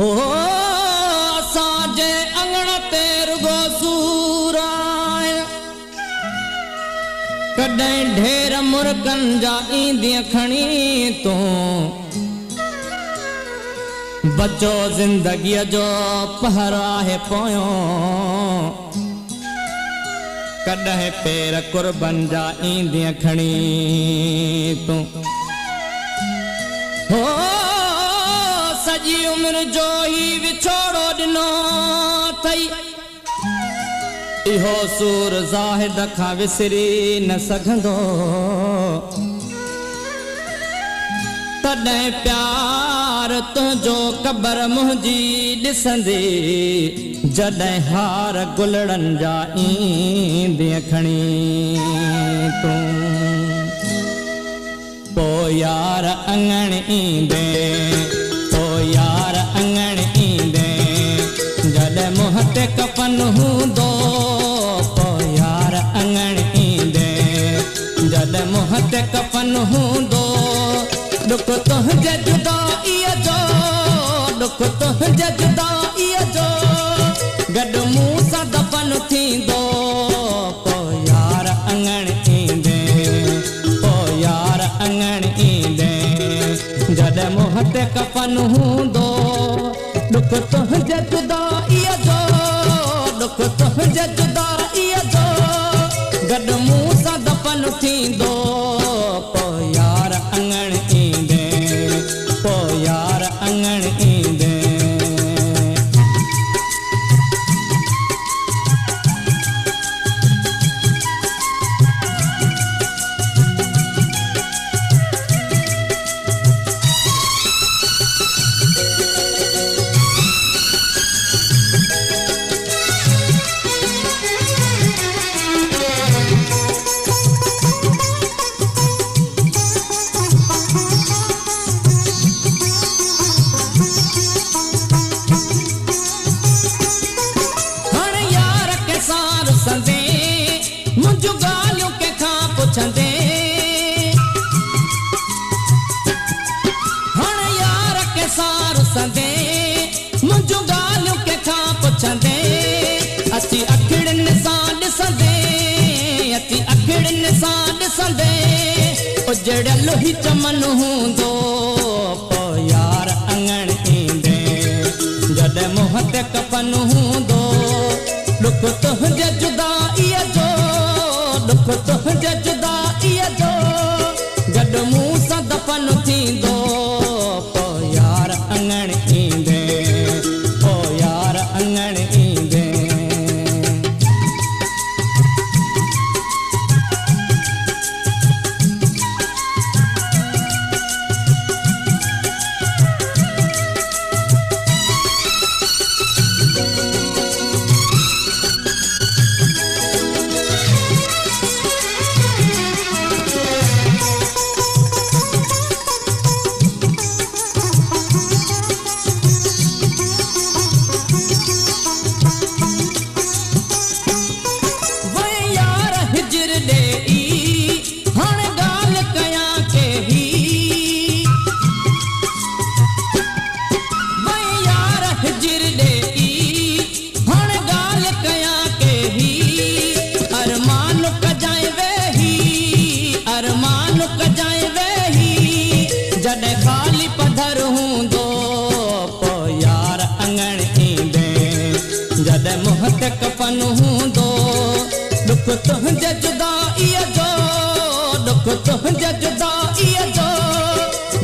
हो असांजे अंगण ते रुगो सूर आया कॾहिं ढेर मुर्गन जा ईंदी खणी तूं बचो जिंदगी जो पहर आहे पोयो कॾहिं पेर कुर्बन जा ईंदी खणी तूं हो सजी उम्र जो ही विछोड़ो दिनो थई इहो सूर ज़ाहिद खां विसरी न सघंदो तॾहिं प्यार तुंहिंजो क़बर मुंहिंजी ॾिसंदी जॾहिं हार गुलड़नि जा ईंदी खणी तूं पोइ यार अंगण ईंदे पोइ यार अंगण ईंदे जॾहिं मुंहं ते कफन हूंदो पोइ यार अंगण ईंदे जॾहिं मुंहं ते कफन हूंदो दुख तुंहिंजे जुदाईअ जो दुख तुंहिंजे जुदाईअ जो गॾु मूं सां दफ़न थींदो पोइ यार अंगण ईंदे पोइ यार अंगण ईंदे जॾहिं मुंहं ते कफन हूंदो दुख तुंहिंजे जुदाईअ जो दुख तुंहिंजे जुदाईअ जो गॾु मूं सां दफ़न थींदो पोइ यार अंगण ईंदे पोइ यार अंगण ईंदे उजड़ल ही चमन हूंदो पोइ यार अंगण ईंदे जॾहिं मुंहं ते कफन हूंदो दुख तुंहिंजे जुदाईअ जो दुख तुंहिंजे जुदाईअ जो गॾु मूं सां दफ़न थींदो पोइ यार अंगण ईंदे पोइ यार अंगण ईंदे कफन हूंदो दुख तुंहिंजे जुदाईअ जो दुख तुंहिंजे जुदाईअ जो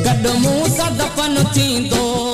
गॾु मूं सां दफ़न थींदो